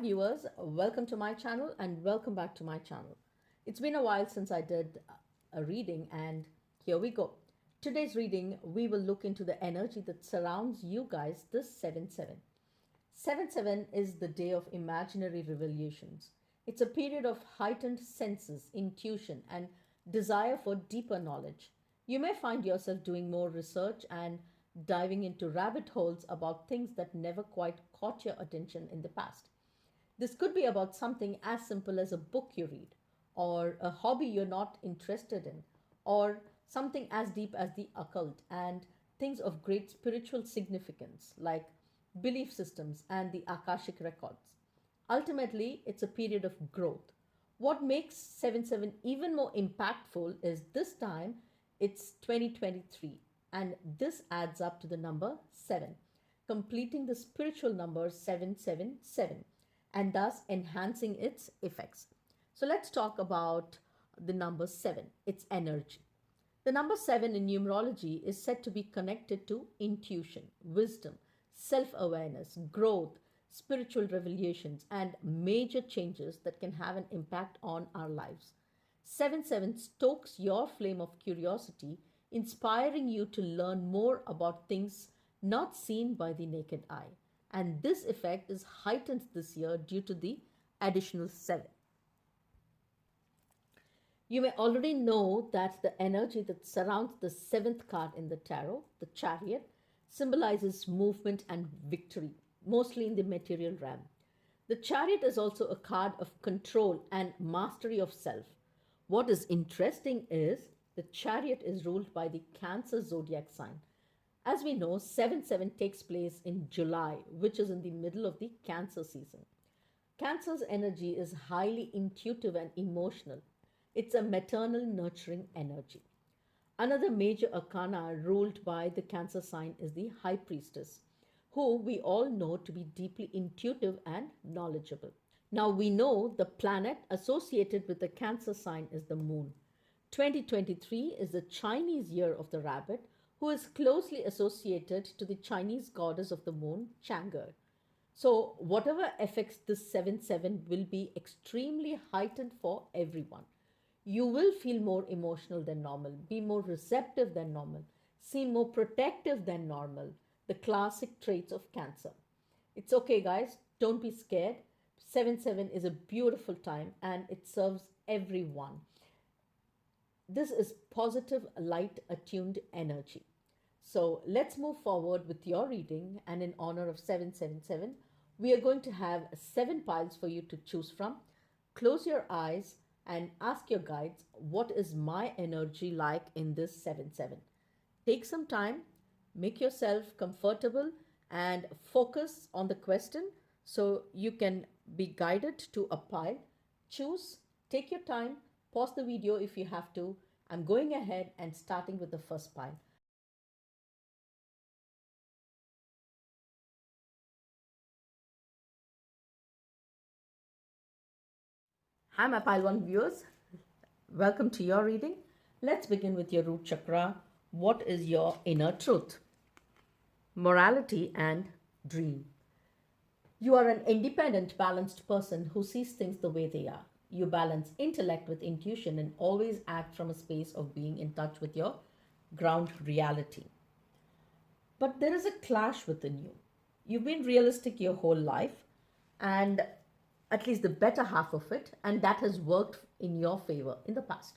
viewers, welcome to my channel and welcome back to my channel. It's been a while since I did a reading and here we go. Today's reading, we will look into the energy that surrounds you guys this 7-7. 7-7 is the day of imaginary revolutions. It's a period of heightened senses, intuition and desire for deeper knowledge. You may find yourself doing more research and diving into rabbit holes about things that never quite caught your attention in the past. This could be about something as simple as a book you read, or a hobby you're not interested in, or something as deep as the occult and things of great spiritual significance like belief systems and the Akashic records. Ultimately, it's a period of growth. What makes 7-7 even more impactful is this time it's 2023 and this adds up to the number 7, completing the spiritual number 777 and thus enhancing its effects. So let's talk about the number 7, its energy. The number 7 in numerology is said to be connected to intuition, wisdom, self awareness, growth, spiritual revelations, and major changes that can have an impact on our lives. 7-7 stokes your flame of curiosity, inspiring you to learn more about things not seen by the naked eye. And this effect is heightened this year due to the additional 7. You may already know that the energy that surrounds the 7th card in the tarot, the chariot, symbolizes movement and victory, mostly in the material realm. The chariot is also a card of control and mastery of self. What is interesting is the chariot is ruled by the Cancer zodiac sign. As we know, 7-7 takes place in July, which is in the middle of the Cancer season. Cancer's energy is highly intuitive and emotional. It's a maternal nurturing energy. Another major arcana ruled by the Cancer sign is the High Priestess, who we all know to be deeply intuitive and knowledgeable. Now we know the planet associated with the Cancer sign is the moon. 2023 is the Chinese year of the rabbit, who is closely associated to the Chinese goddess of the moon, Chang'e. So whatever affects this 7-7 will be extremely heightened for everyone. You will feel more emotional than normal, be more receptive than normal, seem more protective than normal, the classic traits of Cancer. It's okay, guys, don't be scared. 7-7 is a beautiful time and it serves everyone. This is positive, light, attuned energy. So let's move forward with your reading, and in honor of 777, we are going to have 7 piles for you to choose from. Close your eyes and ask your guides, what is my energy like in this 7-7? Take some time, make yourself comfortable and focus on the question so you can be guided to a pile. Choose, take your time, pause the video if you have to. I'm going ahead and starting with the first pile. Hi, my pile 1 viewers. Welcome to your reading. Let's begin with your root chakra. What is your inner truth? Morality and dream. You are an independent, balanced person who sees things the way they are. You balance intellect with intuition and always act from a space of being in touch with your ground reality. But there is a clash within you. You've been realistic your whole life, and at least the better half of it, and that has worked in your favor in the past.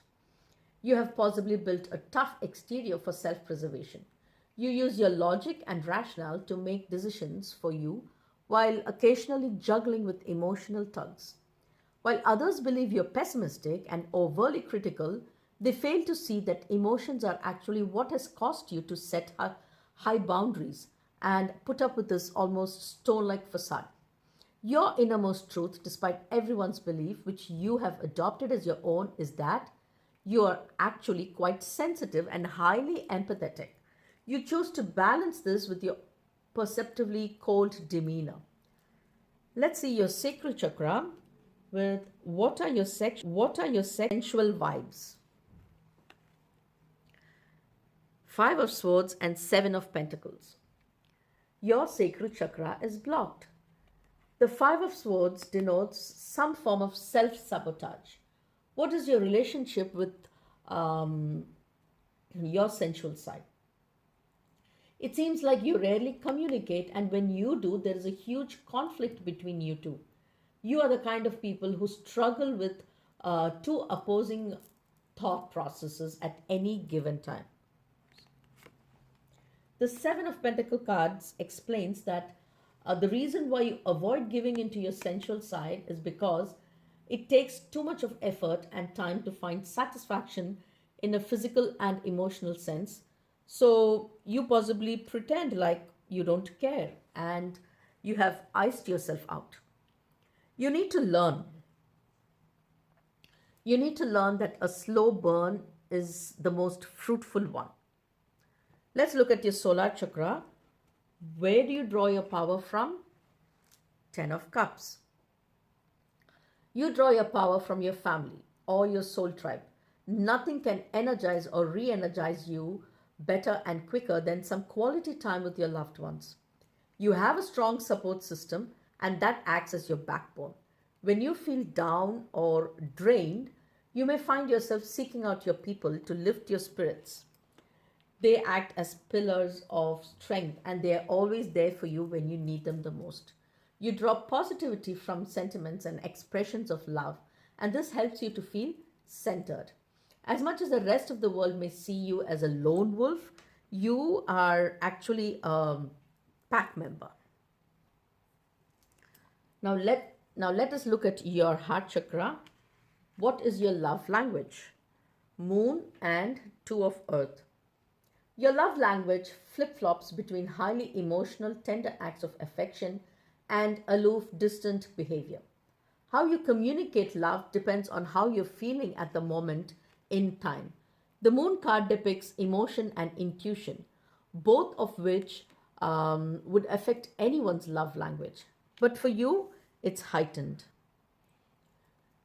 You have possibly built a tough exterior for self-preservation. You use your logic and rationale to make decisions for you while occasionally juggling with emotional tugs. While others believe you're pessimistic and overly critical, they fail to see that emotions are actually what has caused you to set high boundaries and put up with this almost stone-like facade. Your innermost truth, despite everyone's belief, which you have adopted as your own, is that you are actually quite sensitive and highly empathetic. You choose to balance this with your perceptively cold demeanor. Let's see your sacral chakra with what are your sensual vibes. 5 of Swords and 7 of Pentacles. Your sacral chakra is blocked. The Five of Swords denotes some form of self sabotage. What is your relationship with um, your sensual side? It seems like you rarely communicate, and when you do, there is a huge conflict between you two. You are the kind of people who struggle with two opposing thought processes at any given time. The Seven of Pentacle cards explains that the reason why you avoid giving into your sensual side is because it takes too much of effort and time to find satisfaction in a physical and emotional sense. So you possibly pretend like you don't care and you have iced yourself out. You need to learn. You need to learn that a slow burn is the most fruitful one. Let's look at your solar chakra. Where do you draw your power from? Ten of Cups. You draw your power from your family or your soul tribe. Nothing can energize or re energize you better and quicker than some quality time with your loved ones. You have a strong support system, and that acts as your backbone. When you feel down or drained, you may find yourself seeking out your people to lift your spirits. They act as pillars of strength, and they are always there for you when you need them the most. You draw positivity from sentiments and expressions of love, and this helps you to feel centered. As much as the rest of the world may see you as a lone wolf, you are actually a pack member. Now let us look at your heart chakra. What is your love language? Moon and Two of Earth. Your love language flip flops between highly emotional, tender acts of affection and aloof, distant behavior. How you communicate love depends on how you're feeling at the moment in time. The moon card depicts emotion and intuition, both of which would affect anyone's love language. But for you, it's heightened.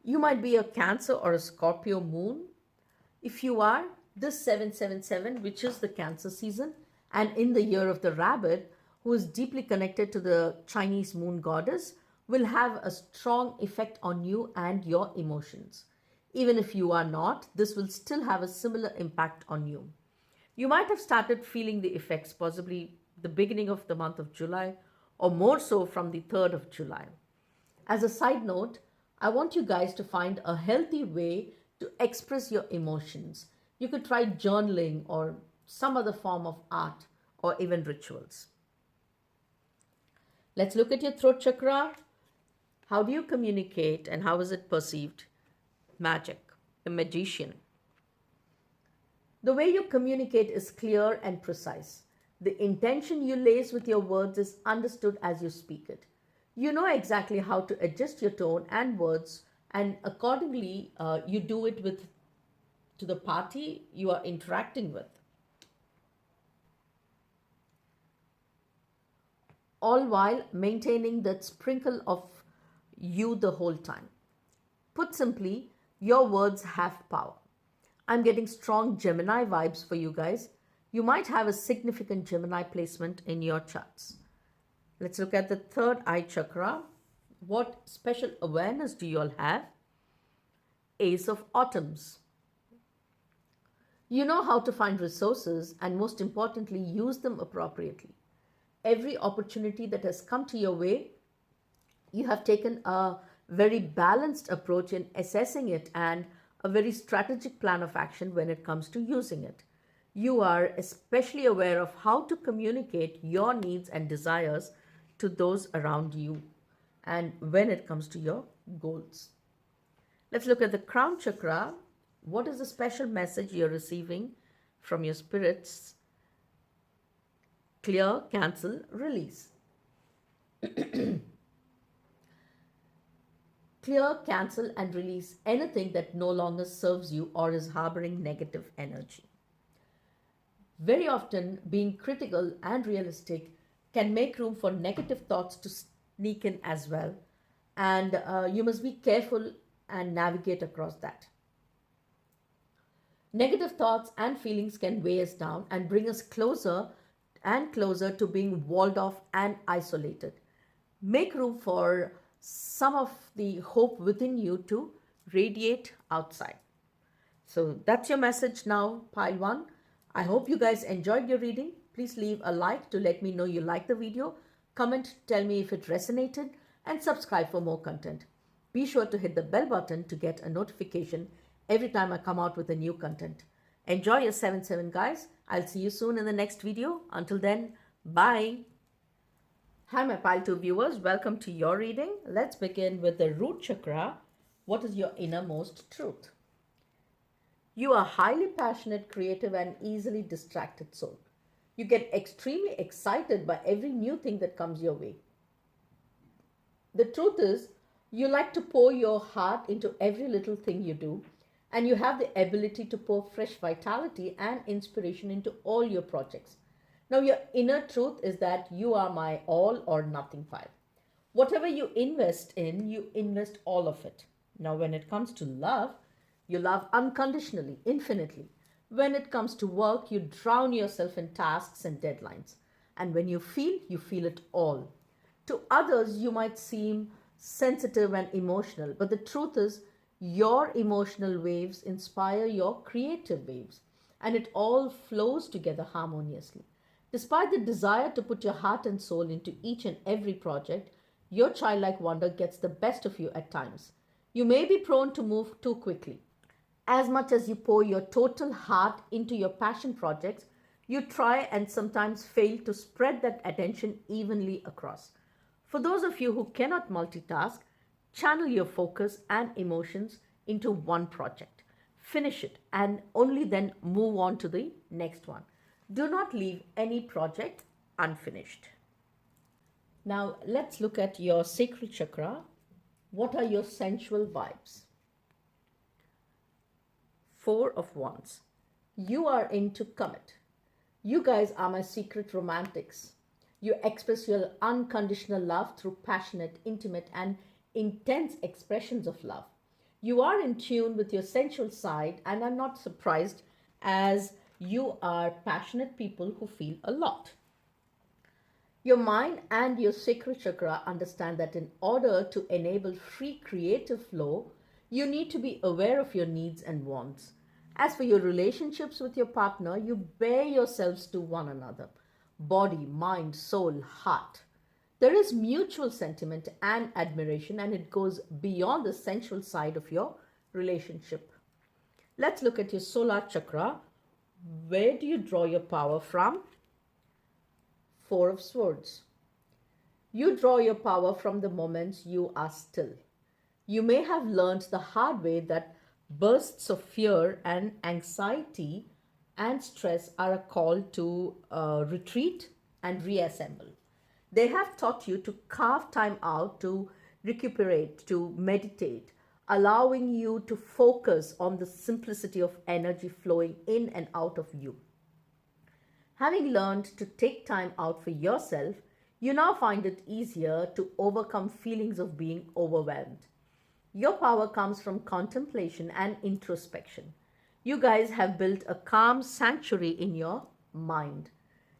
You might be a Cancer or a Scorpio moon. If you are, this 777, which is the Cancer season, and in the year of the rabbit, who is deeply connected to the Chinese moon goddess, will have a strong effect on you and your emotions. Even if you are not, this will still have a similar impact on you. You might have started feeling the effects possibly the beginning of the month of July, or more so from the 3rd of July. As a side note, I want you guys to find a healthy way to express your emotions. You could try journaling or some other form of art or even rituals. Let's look at your throat chakra. How do you communicate and how is it perceived? Magic, a magician. The way you communicate is clear and precise. The intention you lace with your words is understood as you speak it. You know exactly how to adjust your tone and words, and accordingly, you do it with to the party you are interacting with, all while maintaining that sprinkle of you the whole time. Put simply, your words have power. I'm getting strong Gemini vibes for you guys. You might have a significant Gemini placement in your charts. Let's look at the third eye chakra. What special awareness do you all have? Ace of Autumns. You know how to find resources and, most importantly, use them appropriately. Every opportunity that has come to your way, you have taken a very balanced approach in assessing it and a very strategic plan of action when it comes to using it. You are especially aware of how to communicate your needs and desires to those around you and when it comes to your goals. Let's look at the crown chakra. What is the special message you're receiving from your spirits? Clear, cancel, release. Clear, cancel, and release anything that no longer serves you or is harboring negative energy. Very often, being critical and realistic can make room for negative thoughts to sneak in as well, and you must be careful and navigate across that. Negative thoughts and feelings can weigh us down and bring us closer and closer to being walled off and isolated. Make room for some of the hope within you to radiate outside. So that's your message now, pile one. I hope you guys enjoyed your reading. Please leave a like to let me know you like the video. Comment, tell me if it resonated, and subscribe for more content. Be sure to hit the bell button to get a notification every time I come out with a new content. Enjoy your 7-7 guys. I'll see you soon in the next video. Until then, bye. Hi, my pile 2 viewers. Welcome to your reading. Let's begin with the root chakra. What is your innermost truth? You are highly passionate, creative, and easily distracted soul. You get extremely excited by every new thing that comes your way. The truth is, you like to pour your heart into every little thing you do, and you have the ability to pour fresh vitality and inspiration into all your projects. Now, your inner truth is that you are my all or nothing pile. Whatever you invest in, you invest all of it. Now, when it comes to love, you love unconditionally, infinitely. When it comes to work, you drown yourself in tasks and deadlines. And when you feel it all. To others, you might seem sensitive and emotional, but the truth is, your emotional waves inspire your creative waves, and it all flows together harmoniously. Despite the desire to put your heart and soul into each and every project, your childlike wonder gets the best of you at times. You may be prone to move too quickly. As much as you pour your total heart into your passion projects, you try and sometimes fail to spread that attention evenly across. For those of you who cannot multitask, channel your focus and emotions into one project. Finish it and only then move on to the next one. Do not leave any project unfinished. Now let's look at your sacral chakra. What are your sensual vibes? Four of Wands. You are into commit. You guys are my secret romantics. You express your unconditional love through passionate, intimate, and intense expressions of love. You are in tune with your sensual side, and I'm not surprised as you are passionate people who feel a lot. Your mind and your sacral chakra understand that in order to enable free creative flow, you need to be aware of your needs and wants. As for your relationships with your partner, you bear yourselves to one another body, mind, soul, heart. There is mutual sentiment and admiration, and it goes beyond the sensual side of your relationship. Let's look at your solar chakra. Where do you draw your power from? Four of Swords. You draw your power from the moments you are still. You may have learned the hard way that bursts of fear and anxiety and stress are a call to retreat and reassemble. They have taught you to carve time out to recuperate, to meditate, allowing you to focus on the simplicity of energy flowing in and out of you. Having learned to take time out for yourself, you now find it easier to overcome feelings of being overwhelmed. Your power comes from contemplation and introspection. You guys have built a calm sanctuary in your mind.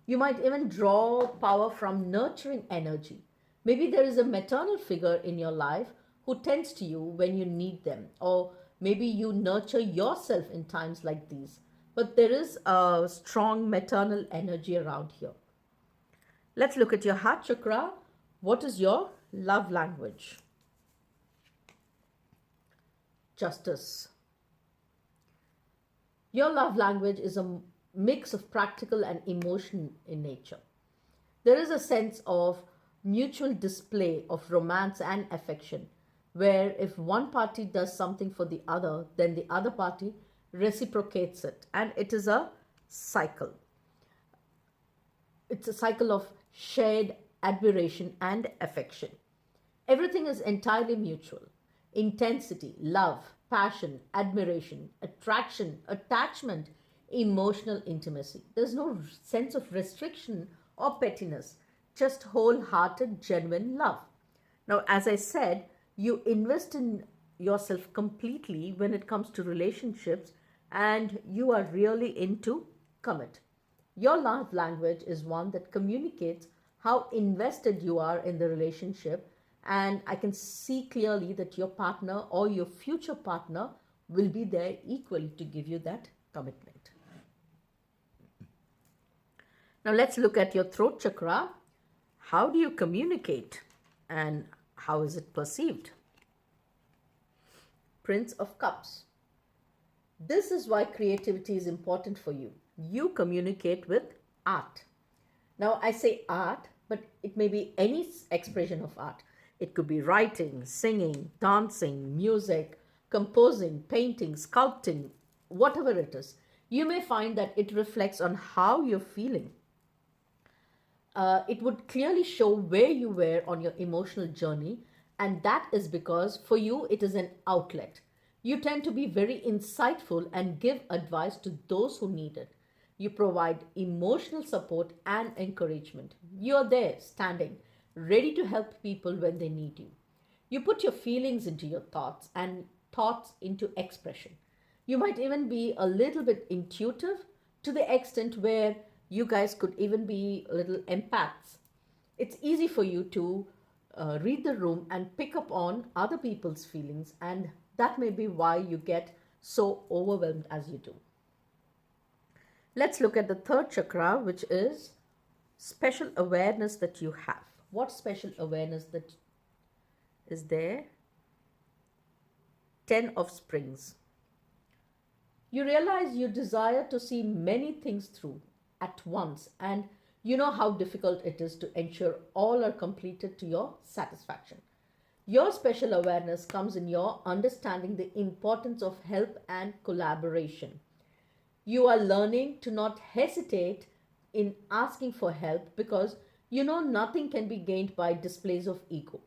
You might even draw power from nurturing energy. Maybe there is a maternal figure in your life who tends to you when you need them, or maybe you nurture yourself in times like these. But there is a strong maternal energy around here. Let's look at your heart chakra. What is your love language? Justice. Your love language is a mix of practical and emotion in nature. There is a sense of mutual display of romance and affection, where if one party does something for the other, then the other party reciprocates it, and it is a cycle. It's a cycle of shared admiration and affection. Everything is entirely mutual. Intensity, love, passion, admiration, attraction, attachment, emotional intimacy. There's no sense of restriction or pettiness, just wholehearted, genuine love. Now, as I said, you invest in yourself completely when it comes to relationships, and you are really into commit. Your love language is one that communicates how invested you are in the relationship, and I can see clearly that your partner or your future partner will be there equally to give you that commitment. Now let's look at your throat chakra. How do you communicate and how is it perceived? Prince of Cups. This is why creativity is important for you. You communicate with art. Now, I say art, but it may be any expression of art. It could be writing, singing, dancing, music, composing, painting, sculpting, whatever it is. You may find that it reflects on how you're feeling. It would clearly show where you were on your emotional journey, and that is because for you it is an outlet. You tend to be very insightful and give advice to those who need it. You provide emotional support and encouragement. You're there, standing, ready to help people when they need you. You put your feelings into your thoughts and thoughts into expression. You might even be a little bit intuitive to the extent where you guys could even be little empaths. It's easy for you to read the room and pick up on other people's feelings, and that may be why you get so overwhelmed as you do. Let's look at the third chakra, which is special awareness that you have. What special awareness that is there? 10 of Springs. You realize you desire to see many things through at once, and you know how difficult it is to ensure all are completed to your satisfaction. Your special awareness comes in your understanding the importance of help and collaboration. You are learning to not hesitate in asking for help because you know nothing can be gained by displays of ego.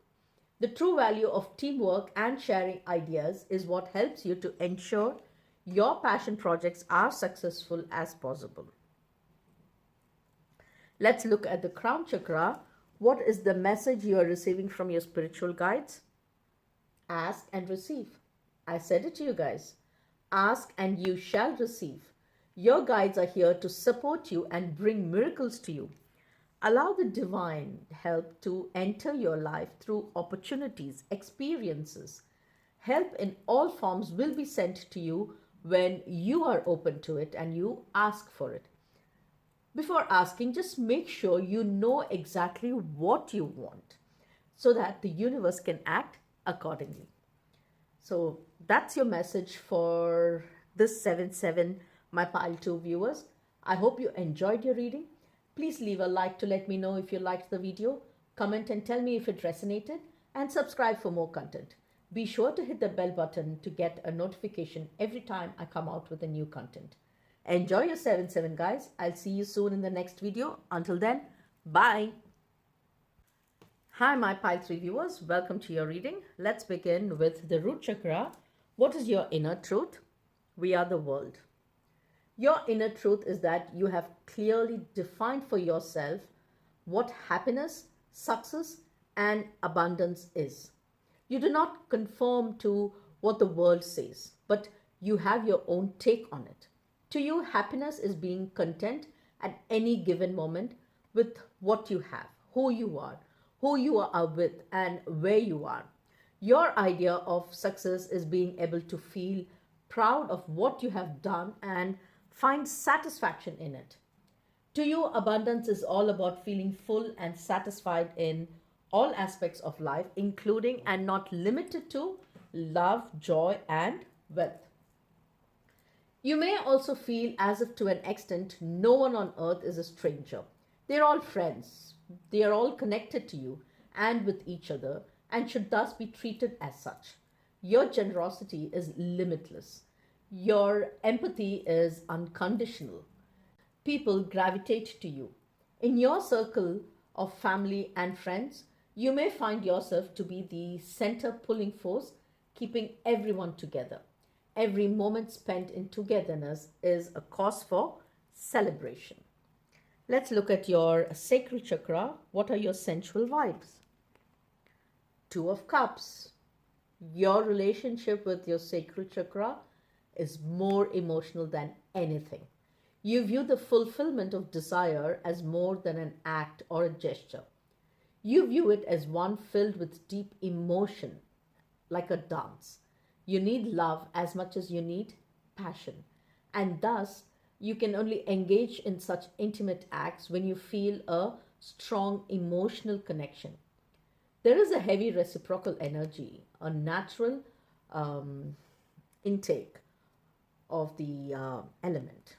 The true value of teamwork and sharing ideas is what helps you to ensure your passion projects are successful as possible. Let's look at the crown chakra. What is the message you are receiving from your spiritual guides? Ask and receive. I said it to you guys. Ask and you shall receive. Your guides are here to support you and bring miracles to you. Allow the divine help to enter your life through opportunities, experiences. Help in all forms will be sent to you when you are open to it and you ask for it. Before asking, just make sure you know exactly what you want so that the universe can act accordingly. So that's your message for this 7/7 My Pile 2 viewers. I hope you enjoyed your reading. Please leave a like to let me know if you liked the video, comment and tell me if it resonated, and subscribe for more content. Be sure to hit the bell button to get a notification every time I come out with a new content. Enjoy your 7/7 guys. I'll see you soon in the next video. Until then, bye. Hi my Pile 3 viewers, welcome to your reading. Let's begin with the root chakra. What is your inner truth? We are the world. Your inner truth is that you have clearly defined for yourself what happiness, success, and abundance is. You do not conform to what the world says, but you have your own take on it. To you, happiness is being content at any given moment with what you have, who you are with, and where you are. Your idea of success is being able to feel proud of what you have done and find satisfaction in it. To you, abundance is all about feeling full and satisfied in all aspects of life, including and not limited to love, joy, and wealth. You may also feel as if to an extent no one on earth is a stranger. They're all friends. They are all connected to you and with each other and should thus be treated as such. Your generosity is limitless. Your empathy is unconditional. People gravitate to you. In your circle of family and friends, you may find yourself to be the center pulling force, keeping everyone together. Every moment spent in togetherness is a cause for celebration. Let's look at your sacral chakra. What are your sensual vibes? Two of Cups. Your relationship with your sacral chakra is more emotional than anything. You view the fulfillment of desire as more than an act or a gesture. You view it as one filled with deep emotion, like a dance. You need love as much as you need passion. And thus, you can only engage in such intimate acts when you feel a strong emotional connection. There is a heavy reciprocal energy, a natural um, intake of the element.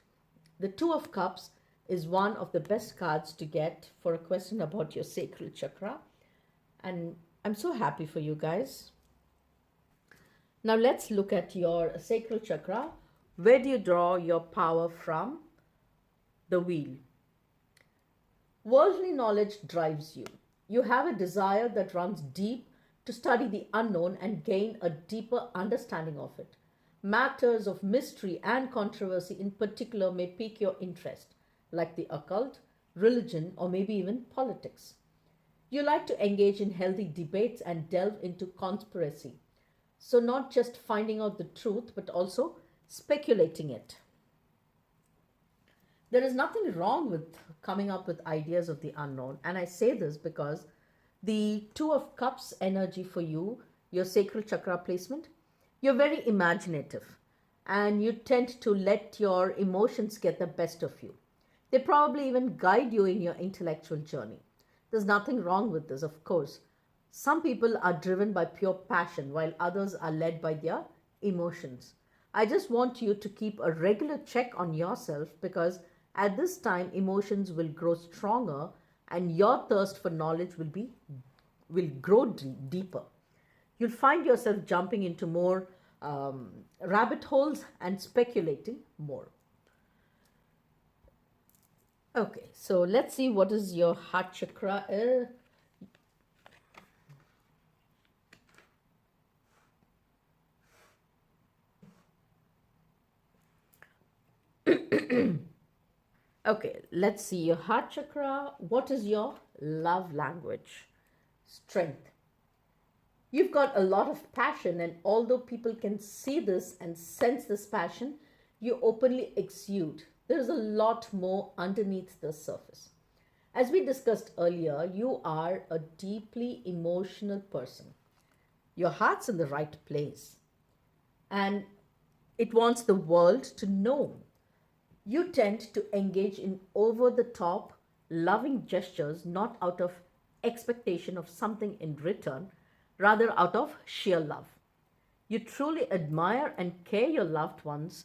The Two of Cups is one of the best cards to get for a question about your sacral chakra. And I'm so happy for you guys. Now let's look at your sacral chakra. Where do you draw your power from? The wheel. Worldly knowledge drives you. You have a desire that runs deep to study the unknown and gain a deeper understanding of it. Matters of mystery and controversy in particular may pique your interest, like the occult, religion, or maybe even politics. You like to engage in healthy debates and delve into conspiracy. So, not just finding out the truth, but also speculating it. There is nothing wrong with coming up with ideas of the unknown. And I say this because the Two of Cups energy for you, your sacral chakra placement, you're very imaginative and you tend to let your emotions get the best of you. They probably even guide you in your intellectual journey. There's nothing wrong with this, of course. Some people are driven by pure passion while others are led by their emotions. I just want you to keep a regular check on yourself because at this time emotions will grow stronger and your thirst for knowledge will grow deeper. You'll find yourself jumping into more rabbit holes and speculating more. Okay, so let's see what is your heart chakra. Okay, let's see your heart chakra. What is your love language? Strength. You've got a lot of passion, and although people can see this and sense this passion, you openly exude. There is a lot more underneath the surface. As we discussed earlier, you are a deeply emotional person. Your heart's in the right place, and it wants the world to know. You tend to engage in over the top, loving gestures not out of expectation of something in return, rather out of sheer love. You truly admire and care your loved ones.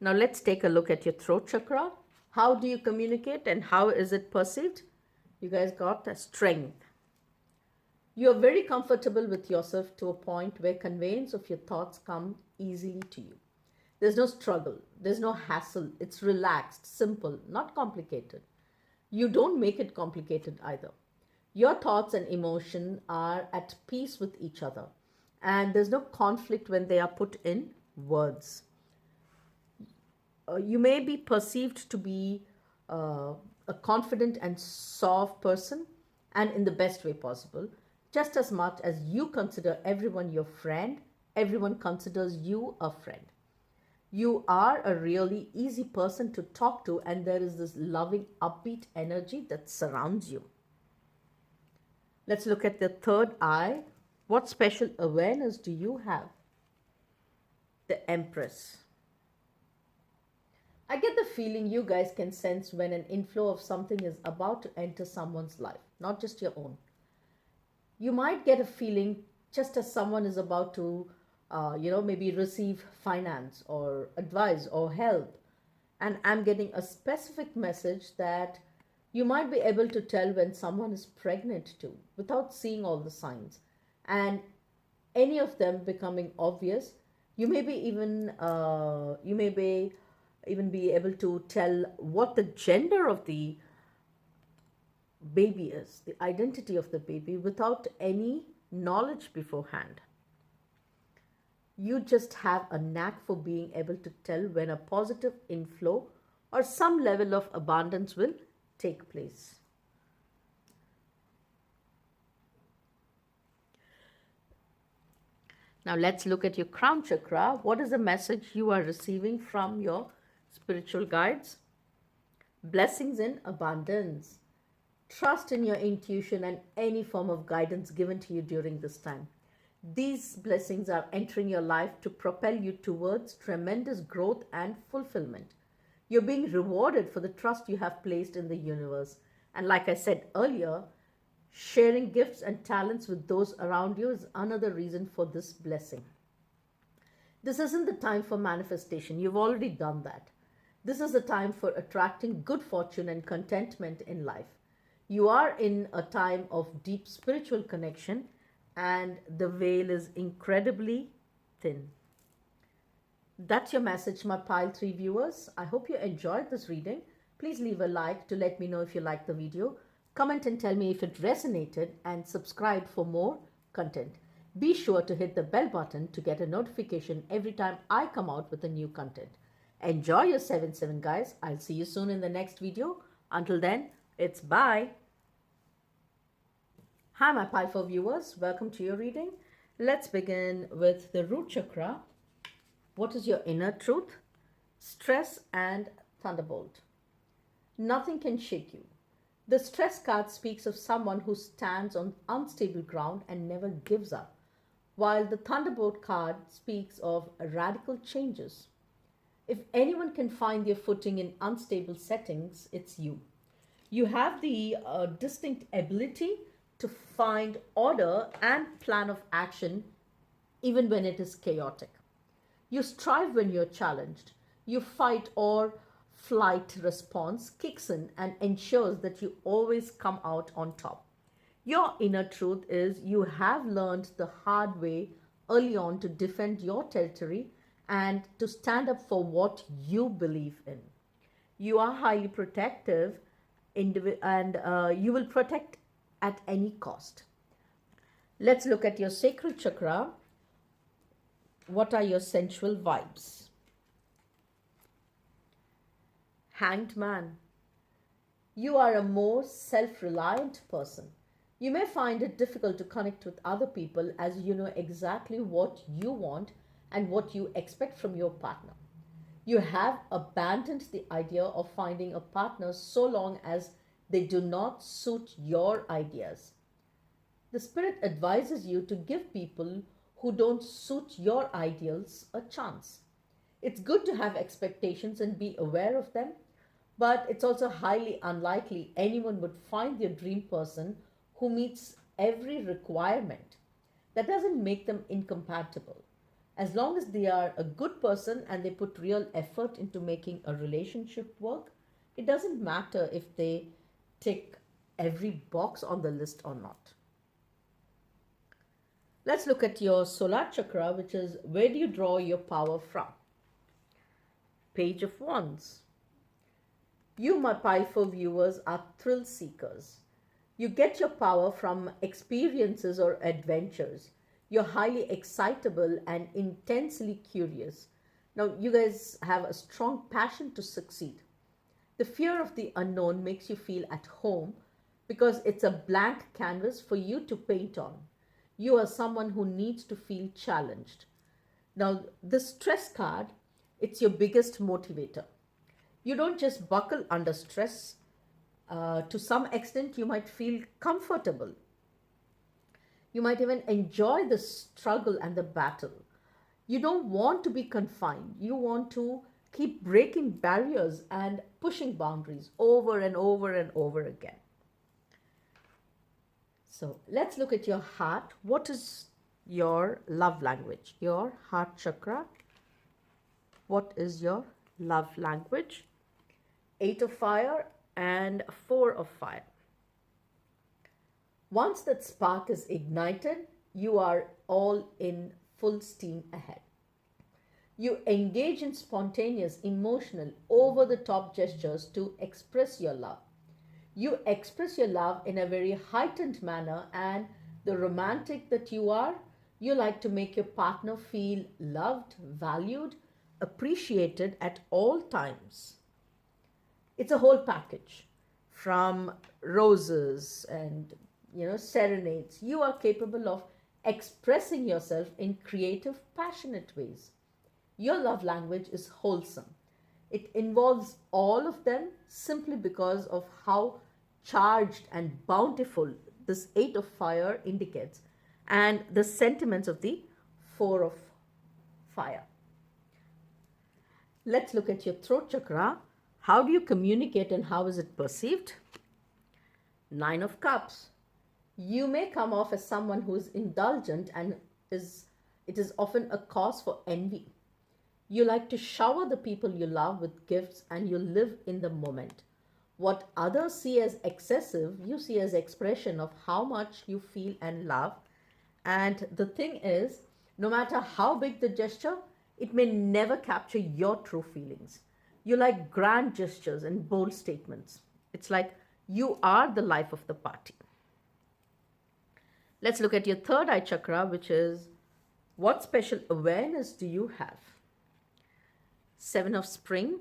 Now let's take a look at your throat chakra. How do you communicate and how is it perceived? You guys got a strength. You are very comfortable with yourself to a point where conveyance of your thoughts come easily to you. There's no struggle, there's no hassle. It's relaxed, simple, not complicated. You don't make it complicated either. Your thoughts and emotion are at peace with each other, and there's no conflict when they are put in words. You may be perceived to be a confident and soft person, and in the best way possible, just as much as you consider everyone your friend, everyone considers you a friend. You are a really easy person to talk to, and there is this loving, upbeat energy that surrounds you. Let's look at the third eye. What special awareness do you have? The Empress. I get the feeling you guys can sense when an inflow of something is about to enter someone's life, not just your own. You might get a feeling just as someone is about to, maybe receive finance or advice or help. And I'm getting a specific message that you might be able to tell when someone is pregnant too, without seeing all the signs. And any of them becoming obvious, you may be even be able to tell what the gender of the baby is, the identity of the baby, without any knowledge beforehand. You just have a knack for being able to tell when a positive inflow or some level of abundance will take place. Now let's look at your crown chakra. What is the message you are receiving from your spiritual guides? Blessings in abundance. Trust in your intuition and any form of guidance given to you during this time. These blessings are entering your life to propel you towards tremendous growth and fulfillment. You're being rewarded for the trust you have placed in the universe. And like I said earlier, sharing gifts and talents with those around you is another reason for this blessing. This isn't the time for manifestation. You've already done that. This is the time for attracting good fortune and contentment in life. You are in a time of deep spiritual connection and the veil is incredibly thin. That's your message, my Pile 3 viewers. I hope you enjoyed this reading. Please leave a like to let me know if you liked the video. Comment and tell me if it resonated and subscribe for more content. Be sure to hit the bell button to get a notification every time I come out with a new content. Enjoy your 7-7 guys. I'll see you soon in the next video. Until then, it's bye. Hi my Pile 4 viewers. Welcome to your reading. Let's begin with the root chakra. What is your inner truth? Stress and thunderbolt. Nothing can shake you. The stress card speaks of someone who stands on unstable ground and never gives up, while the thunderbolt card speaks of radical changes. If anyone can find their footing in unstable settings, it's you. You have the distinct ability to find order and plan of action even when it is chaotic. You strive when you're challenged. Your fight or flight response kicks in and ensures that you always come out on top. Your inner truth is you have learned the hard way early on to defend your territory and to stand up for what you believe in. You are highly protective and you will protect at any cost. Let's look at your sacral chakra. What are your sensual vibes? Hanged man. You are a more self-reliant person. You may find it difficult to connect with other people as you know exactly what you want and what you expect from your partner. You have abandoned the idea of finding a partner so long as they do not suit your ideas. The spirit advises you to give people who don't suit your ideals a chance. It's good to have expectations and be aware of them, but it's also highly unlikely anyone would find their dream person who meets every requirement. That doesn't make them incompatible. As long as they are a good person and they put real effort into making a relationship work, it doesn't matter if they tick every box on the list or not. Let's look at your solar chakra, which is where do you draw your power from? Page of Wands. You, my Pile 4 viewers, are thrill seekers. You get your power from experiences or adventures. You're highly excitable and intensely curious. Now, you guys have a strong passion to succeed. The fear of the unknown makes you feel at home because it's a blank canvas for you to paint on. You are someone who needs to feel challenged. Now, the stress card, it's your biggest motivator. You don't just buckle under stress. To some extent, you might feel comfortable. You might even enjoy the struggle and the battle. You don't want to be confined. You want to keep breaking barriers and pushing boundaries over and over and over again. So let's look at your heart. What is your love language? Your heart chakra. What is your love language? 8 of fire and 4 of fire. Once that spark is ignited, you are all in full steam ahead. You engage in spontaneous, emotional, over-the-top gestures to express your love. You express your love in a very heightened manner, and the romantic that you are, you like to make your partner feel loved, valued, appreciated at all times. It's a whole package from roses and serenades. You are capable of expressing yourself in creative, passionate ways. Your love language is wholesome. It involves all of them simply because of how charged and bountiful this Eight of Fire indicates, and the sentiments of the Four of Fire. Let's look at your throat chakra. How do you communicate and how is it perceived? Nine of Cups. You may come off as someone who is indulgent, and it is often a cause for envy. You like to shower the people you love with gifts and you live in the moment. What others see as excessive, you see as expression of how much you feel and love. And the thing is, no matter how big the gesture, it may never capture your true feelings. You like grand gestures and bold statements. It's like you are the life of the party. Let's look at your third eye chakra, which is what special awareness do you have? Seven of Spring.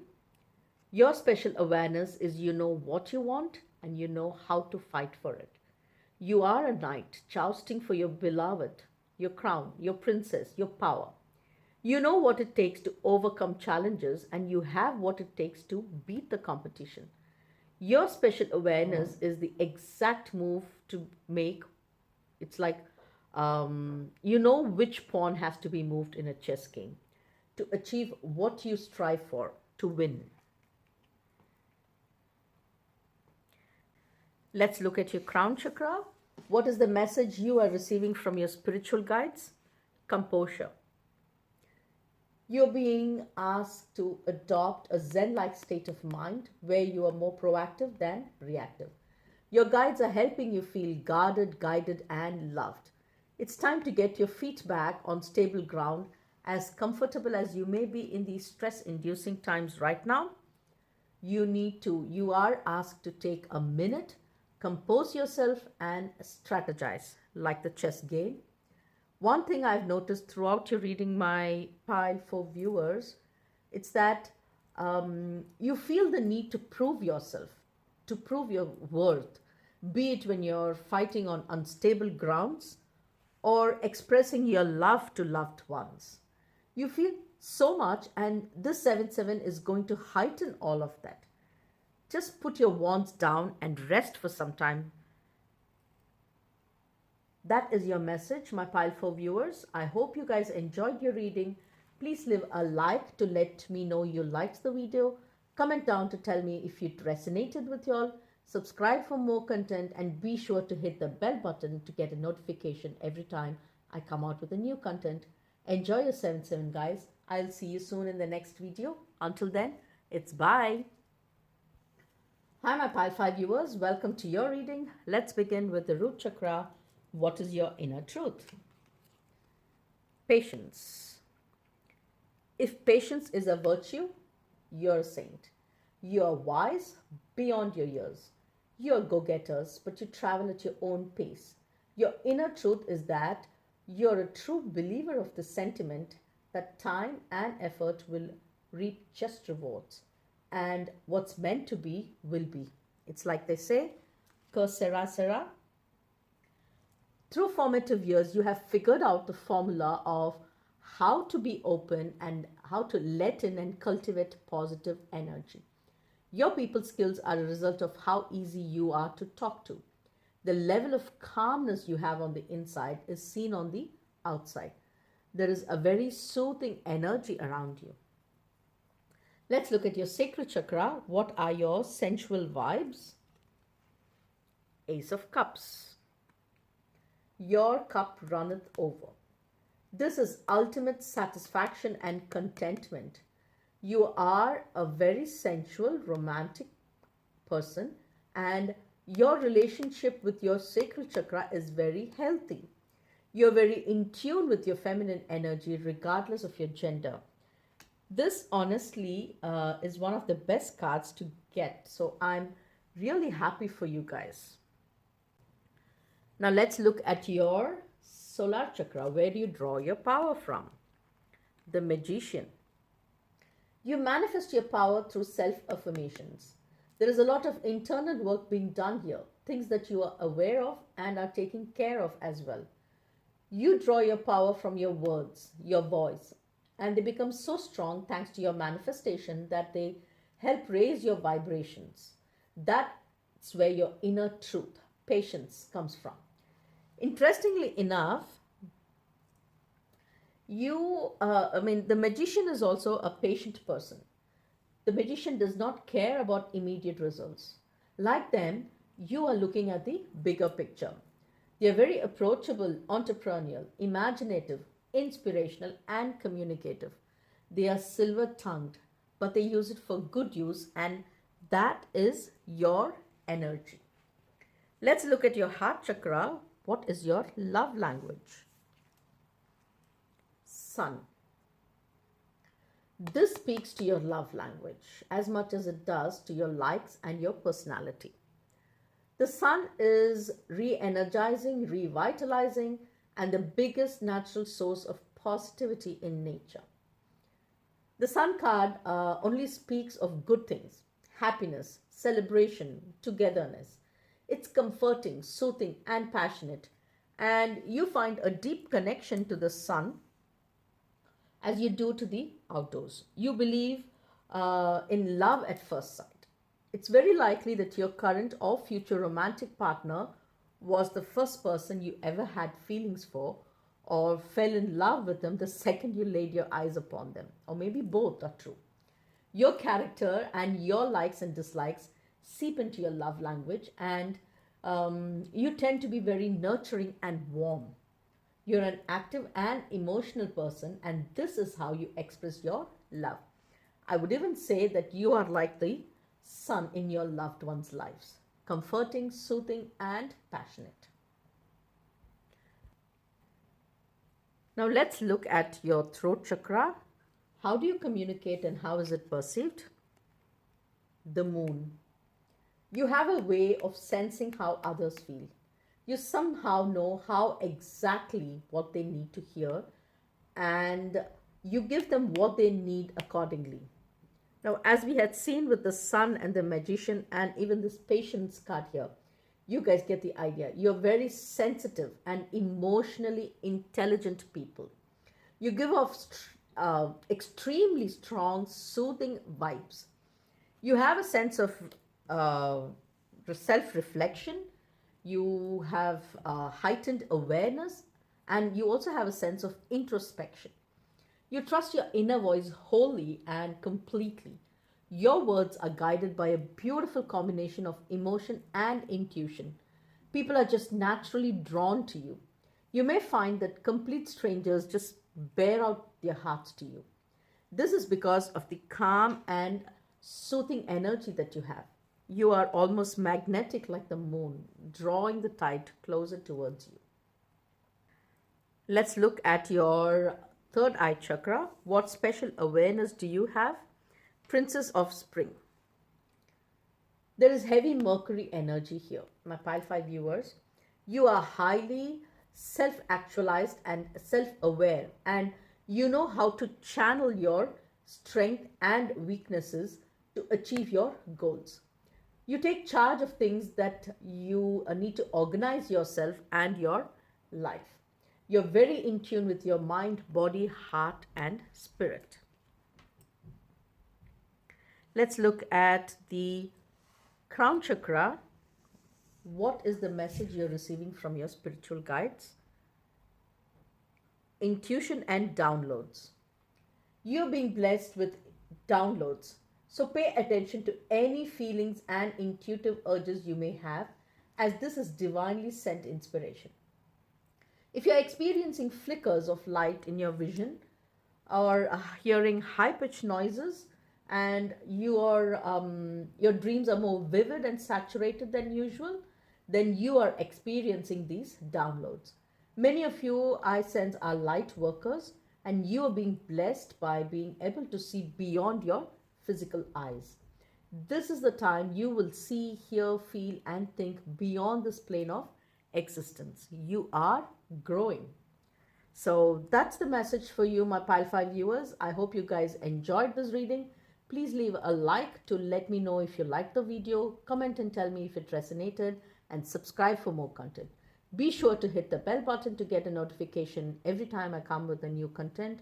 Your special awareness is you know what you want and you know how to fight for it. You are a knight jousting for your beloved, your crown, your princess, your power. You know what it takes to overcome challenges and you have what it takes to beat the competition. Your special awareness is the exact move to make. It's like you know which pawn has to be moved in a chess game to achieve what you strive for, to win. Let's look at your crown chakra. What is the message you are receiving from your spiritual guides? Composure. You're being asked to adopt a Zen-like state of mind where you are more proactive than reactive. Your guides are helping you feel guarded, guided, and loved. It's time to get your feet back on stable ground, as comfortable as you may be in these stress-inducing times right now. You are asked to take a minute, compose yourself, and strategize like the chess game. One thing I've noticed throughout your reading my pile for viewers, it's that you feel the need to prove yourself, to prove your worth, be it when you're fighting on unstable grounds or expressing your love to loved ones. You feel so much, and this 7-7 is going to heighten all of that. Just put your wands down and rest for some time. That is your message, my Pile 4 viewers. I hope you guys enjoyed your reading. Please leave a like to let me know you liked the video. Comment down to tell me if it resonated with y'all. Subscribe for more content and be sure to hit the bell button to get a notification every time I come out with a new content. Enjoy your 7-7 guys. I'll see you soon in the next video. Until then, it's bye. Hi my Pile 5 viewers, welcome to your reading. Let's begin with the root chakra. What is your inner truth? Patience. If patience is a virtue, you're a saint. You're wise beyond your years. You're go-getters, but you travel at your own pace. Your inner truth is that you're a true believer of the sentiment that time and effort will reap just rewards. And what's meant to be will be. It's like they say, que sera, sera. Through formative years, you have figured out the formula of how to be open and how to let in and cultivate positive energy. Your people skills are a result of how easy you are to talk to. The level of calmness you have on the inside is seen on the outside. There is a very soothing energy around you. Let's look at your sacral chakra. What are your sensual vibes? Ace of Cups. Your cup runneth over. This is ultimate satisfaction and contentment. You are a very sensual, romantic person, and your relationship with your sacral chakra is very healthy. You're very in tune with your feminine energy regardless of your gender. This honestly is one of the best cards to get. So I'm really happy for you guys. Now let's look at your solar chakra. Where do you draw your power from? The Magician. You manifest your power through self-affirmations. There is a lot of internal work being done here. Things that you are aware of and are taken care of as well. You draw your power from your words, your voice, and they become so strong thanks to your manifestation that they help raise your vibrations. That It's where your inner truth, patience comes from. Interestingly enough, the magician is also a patient person. The magician does not care about immediate results. Like them, you are looking at the bigger picture. They are very approachable, entrepreneurial, imaginative, inspirational, and communicative. They are silver tongued, but they use it for good use, and that is your energy. Let's look at your heart chakra. What is your love language? Sun. This speaks to your love language as much as it does to your likes and your personality. The sun is re energizing, revitalizing, and the biggest natural source of positivity in nature. The sun card only speaks of good things, happiness, celebration, togetherness. It's comforting, soothing, and passionate. And you find a deep connection to the sun as you do to the outdoors. You believe in love at first sight. It's very likely that your current or future romantic partner was the first person you ever had feelings for, or fell in love with them the second you laid your eyes upon them, or maybe both are true. Your character and your likes and dislikes seep into your love language, and you tend to be very nurturing and warm. You're an active and emotional person, and this is how you express your love. I would even say that you are like the sun in your loved ones' lives, comforting, soothing, and passionate. Now let's look at your throat chakra. How do you communicate and how is it perceived? The moon. You have a way of sensing how others feel. You somehow know how exactly what they need to hear, and you give them what they need accordingly. Now, as we had seen with the sun and the magician and even this patience card here, you guys get the idea. You're very sensitive and emotionally intelligent people. You give off extremely strong, soothing vibes. You have a sense of self-reflection. You have heightened awareness, and you also have a sense of introspection. You trust your inner voice wholly and completely. Your words are guided by a beautiful combination of emotion and intuition. People are just naturally drawn to you. You may find that complete strangers just bear out their hearts to you. This is because of the calm and soothing energy that you have. You are almost magnetic like the moon, drawing the tide closer towards you. Let's look at your third eye chakra. What special awareness do you have? Princess of Spring. There is heavy Mercury energy here, my Pile 5 viewers. You are highly self-actualized and self-aware, and you know how to channel your strength and weaknesses to achieve your goals. You take charge of things that you need to organize yourself and your life. You're very in tune with your mind, body, heart, and spirit. Let's look at the crown chakra. What is the message you're receiving from your spiritual guides? Intuition and downloads. You're being blessed with downloads. So pay attention to any feelings and intuitive urges you may have, as this is divinely sent inspiration. If you're experiencing flickers of light in your vision, or hearing high-pitched noises, and your dreams are more vivid and saturated than usual, then you are experiencing these downloads. Many of you, I sense, are light workers, and you are being blessed by being able to see beyond your physical eyes. This is the time you will see, hear, feel, and think beyond this plane of existence. You are growing. So that's the message for you, my Pile 5 viewers. I hope you guys enjoyed this reading. Please leave a like to let me know if you liked the video, comment and tell me if it resonated, and subscribe for more content. Be sure to hit the bell button to get a notification every time I come with a new content.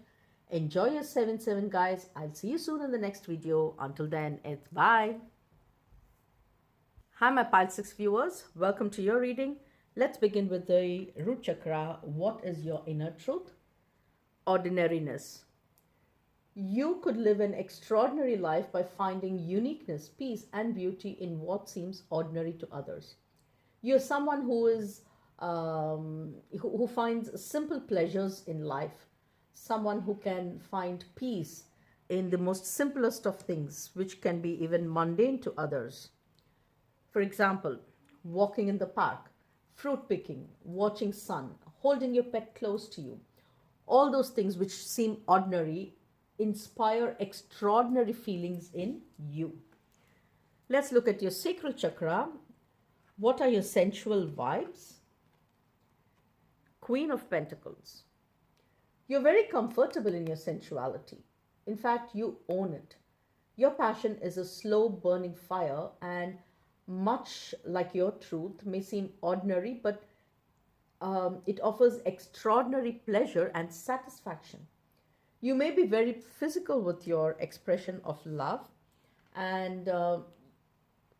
Enjoy your 7/7 guys. I'll see you soon in the next video. Until then, it's bye. Hi, my Pile 6 viewers. Welcome to your reading. Let's begin with the root chakra. What is your inner truth? Ordinariness. You could live an extraordinary life by finding uniqueness, peace, and beauty in what seems ordinary to others. You're someone who finds simple pleasures in life, someone who can find peace in the most simplest of things, which can be even mundane to others. For example, walking in the park, fruit picking, watching sun, holding your pet close to you. All those things which seem ordinary inspire extraordinary feelings in you. Let's look at your sacral chakra. What are your sensual vibes? Queen of Pentacles. You're very comfortable in your sensuality. In fact, you own it. Your passion is a slow burning fire, and much like your truth, may seem ordinary, but it offers extraordinary pleasure and satisfaction. You may be very physical with your expression of love, and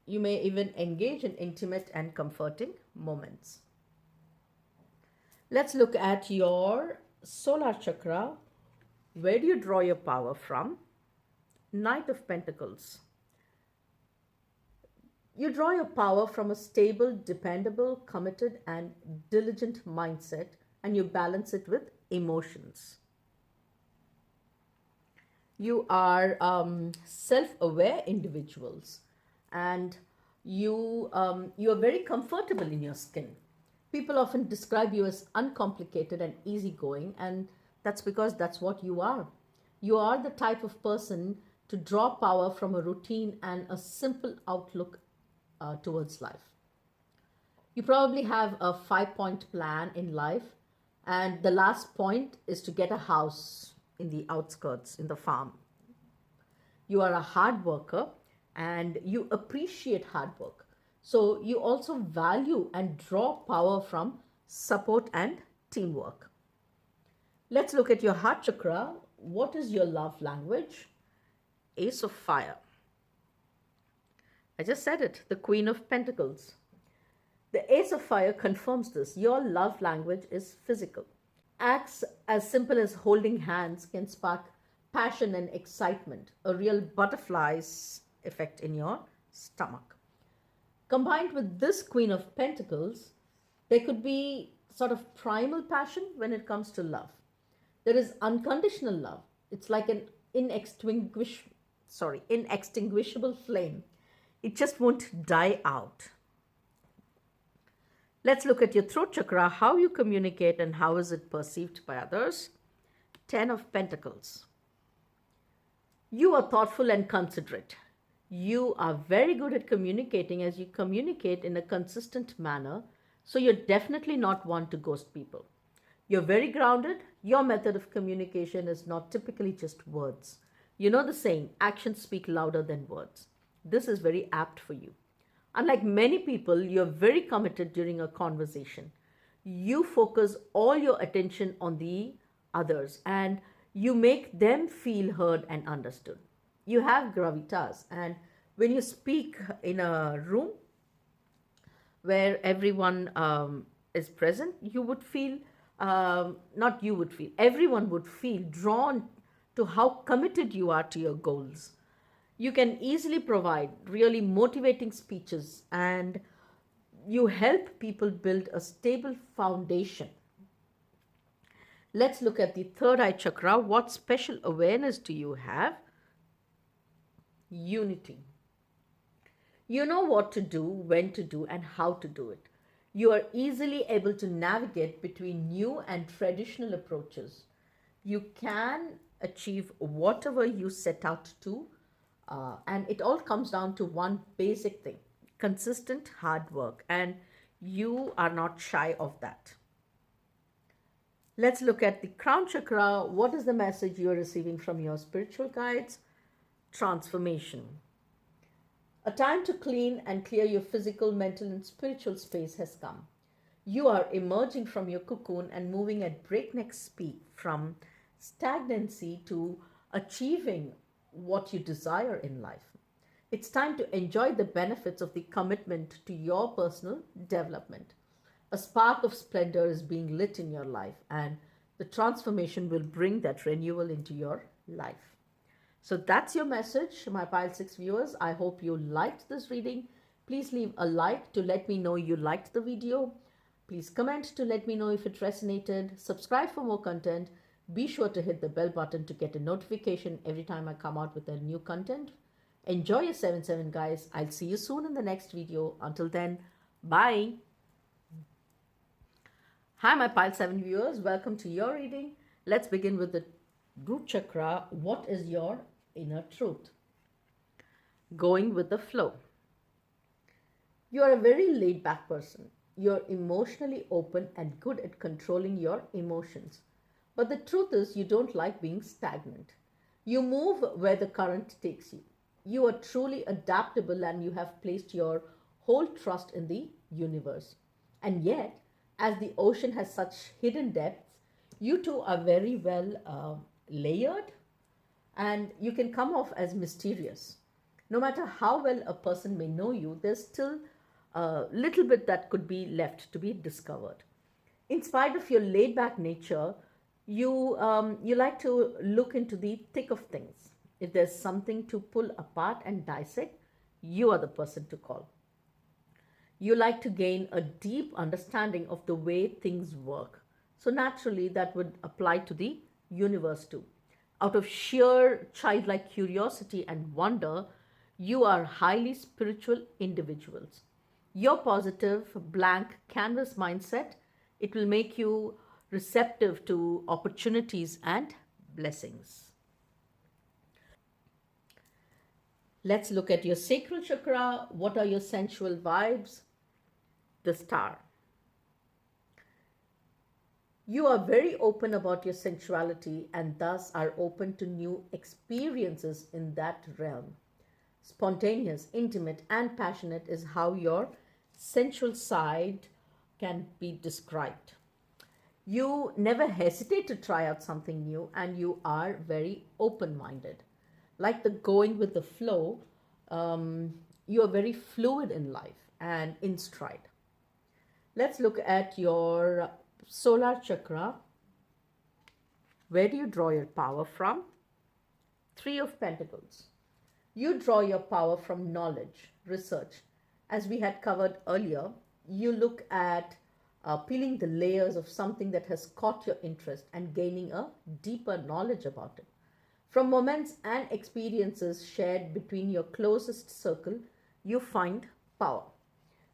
you may even engage in intimate and comforting moments. Let's look at your solar chakra. Where do you draw your power from? Knight of Pentacles. You draw your power from a stable, dependable, committed, and diligent mindset, and you balance it with emotions. You are self-aware individuals, and you are very comfortable in your skin. People often describe you as uncomplicated and easygoing, and that's because that's what you are. You are the type of person to draw power from a routine and a simple outlook towards life. You probably have a 5-point plan in life, and the last point is to get a house in the outskirts, in the farm. You are a hard worker and you appreciate hard work. So you also value and draw power from support and teamwork. Let's look at your heart chakra. What is your love language? Ace of Fire. I just said it, the Queen of Pentacles. The Ace of Fire confirms this. Your love language is physical. Acts as simple as holding hands can spark passion and excitement, a real butterflies effect in your stomach. Combined with this Queen of Pentacles, there could be sort of primal passion when it comes to love. There is unconditional love. It's like an inextinguishable flame. It just won't die out. Let's look at your throat chakra, how you communicate and how is it perceived by others. 10 of Pentacles. You are thoughtful and considerate. You are very good at communicating, as you communicate in a consistent manner, so you're definitely not one to ghost people. You're very grounded. Your method of communication is not typically just words. You know the saying, actions speak louder than words. This is very apt for you. Unlike many people, you're very committed during a conversation. You focus all your attention on the others and you make them feel heard and understood. You have gravitas, and when you speak in a room where everyone is present, you would feel, not you would feel, everyone would feel drawn to how committed you are to your goals. You can easily provide really motivating speeches and you help people build a stable foundation. Let's look at the third eye chakra. What special awareness do you have? Unity. You know what to do, when to do, and how to do it. You are easily able to navigate between new and traditional approaches. You can achieve whatever you set out to, and it all comes down to one basic thing: consistent hard work, and you are not shy of that. Let's look at the crown chakra. What is the message you are receiving from your spiritual guides? Transformation. A time to clean and clear your physical, mental, and spiritual space has come. You are emerging from your cocoon and moving at breakneck speed from stagnancy to achieving what you desire in life. It's time to enjoy the benefits of the commitment to your personal development. A spark of splendor is being lit in your life, and the transformation will bring that renewal into your life. So that's your message, my Pile 6 viewers. I hope you liked this reading. Please leave a like to let me know you liked the video. Please comment to let me know if it resonated. Subscribe for more content. Be sure to hit the bell button to get a notification every time I come out with a new content. Enjoy your 7-7, guys. I'll see you soon in the next video. Until then, bye. Hi, my Pile 7 viewers. Welcome to your reading. Let's begin with the root chakra. What is your inner truth? Going with the flow. You are a very laid back person. You're emotionally open and good at controlling your emotions. But the truth is, you don't like being stagnant. You move where the current takes you. You are truly adaptable and you have placed your whole trust in the universe. And yet, as the ocean has such hidden depths, you two are very well layered and you can come off as mysterious. No matter how well a person may know you, there's still a little bit that could be left to be discovered. In spite of your laid back nature, you like to look into the thick of things. If there's something to pull apart and dissect, you are the person to call. You like to gain a deep understanding of the way things work. So naturally, that would apply to the universe too. Out of sheer childlike curiosity and wonder, you are highly spiritual individuals. Your positive, blank canvas mindset, it will make you receptive to opportunities and blessings. Let's look at your sacral chakra. What are your sensual vibes? The star. You are very open about your sensuality and thus are open to new experiences in that realm. Spontaneous, intimate, and passionate is how your sensual side can be described. You never hesitate to try out something new and you are very open minded. Like the going with the flow, you are very fluid in life and in stride. Let's look at your solar chakra. Where do you draw your power from? Three of Pentacles. You draw your power from knowledge, research. As we had covered earlier, you look at peeling the layers of something that has caught your interest and gaining a deeper knowledge about it. From moments and experiences shared between your closest circle, you find power.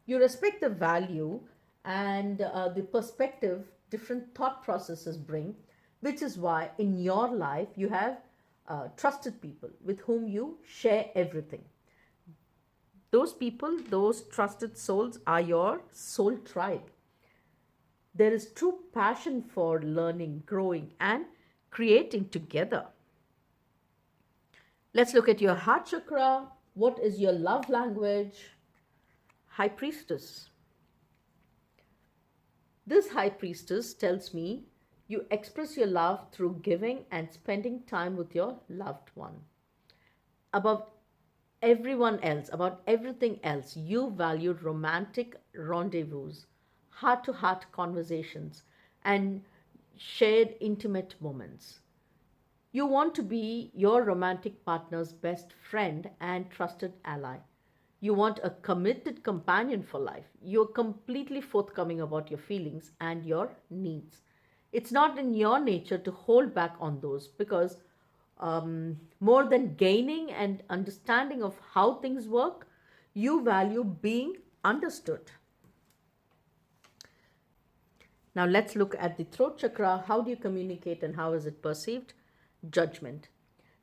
You respect the value and the perspective different thought processes bring, which is why in your life you have trusted people with whom you share everything. Those people, those trusted souls are your soul tribe. There is true passion for learning, growing, and creating together. Let's look at your heart chakra. What is your love language? High Priestess. This High Priestess tells me you express your love through giving and spending time with your loved one. Above everyone else, about everything else, you value romantic rendezvous, heart to heart conversations, and shared intimate moments. You want to be your romantic partner's best friend and trusted ally. You want a committed companion for life. You're completely forthcoming about your feelings and your needs. It's not in your nature to hold back on those because more than gaining and understanding of how things work, you value being understood. Now let's look at the throat chakra. How do you communicate and how is it perceived? Judgment.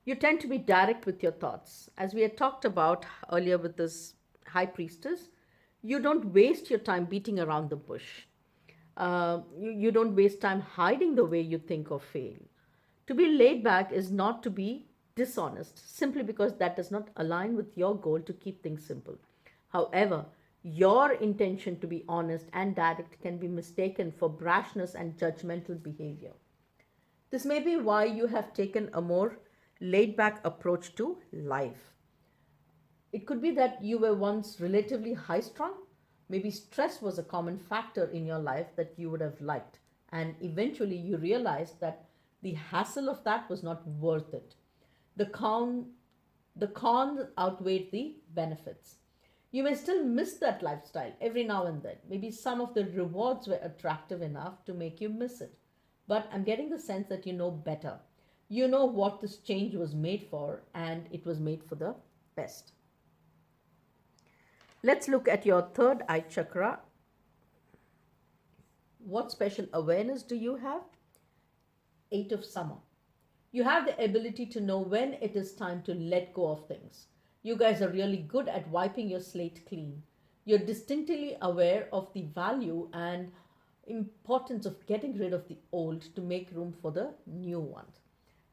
You tend to be direct with your thoughts. As we had talked about earlier with this High Priestess, you don't waste your time beating around the bush. You don't waste time hiding the way you think or feel. To be laid back is not to be dishonest, simply because that does not align with your goal to keep things simple. However, your intention to be honest and direct can be mistaken for brashness and judgmental behavior. This may be why you have taken a more laid back approach to life. It could be that you were once relatively high strung. Maybe stress was a common factor in your life that you would have liked. And eventually you realized that the hassle of that was not worth it. The con, the cons outweighed the benefits. You may still miss that lifestyle every now and then. Maybe some of the rewards were attractive enough to make you miss it. But I'm getting the sense that you know better. You know what this change was made for, and it was made for the best. Let's look at your third eye chakra. What special awareness do you have? Eight of summer. You have the ability to know when it is time to let go of things. You guys are really good at wiping your slate clean. You're distinctly aware of the value and importance of getting rid of the old to make room for the new ones.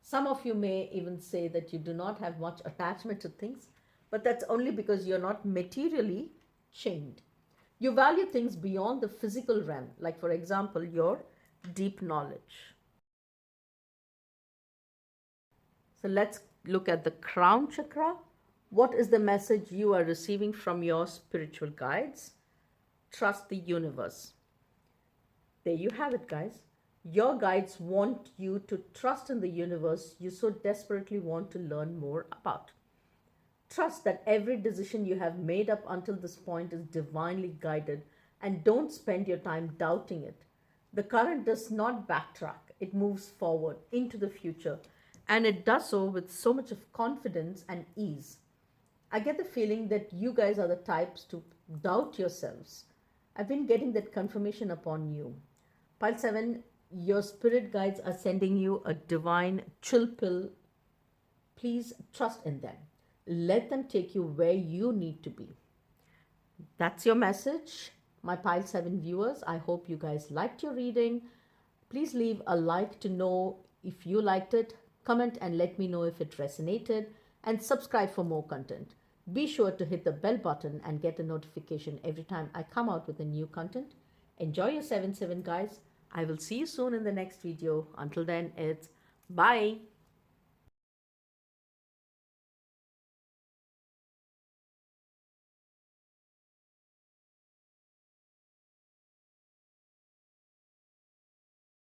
Some of you may even say that you do not have much attachment to things, but that's only because you're not materially chained. You value things beyond the physical realm, like, for example, your deep knowledge. So let's look at the crown chakra. What is the message you are receiving from your spiritual guides? Trust the universe. There you have it, guys. Your guides want you to trust in the universe you so desperately want to learn more about. Trust that every decision you have made up until this point is divinely guided, and don't spend your time doubting it. The current does not backtrack, it moves forward into the future, and it does so with so much of confidence and ease. I get the feeling that you guys are the types to doubt yourselves. I've been getting that confirmation upon you. Pile 7, your spirit guides are sending you a divine chill pill. Please trust in them. Let them take you where you need to be. That's your message, my Pile 7 viewers. I hope you guys liked your reading. Please leave a like to know if you liked it. Comment and let me know if it resonated. And subscribe for more content. Be sure to hit the bell button and get a notification every time I come out with a new content. Enjoy your 7/7, guys. I will see you soon in the next video. Until then, it's bye.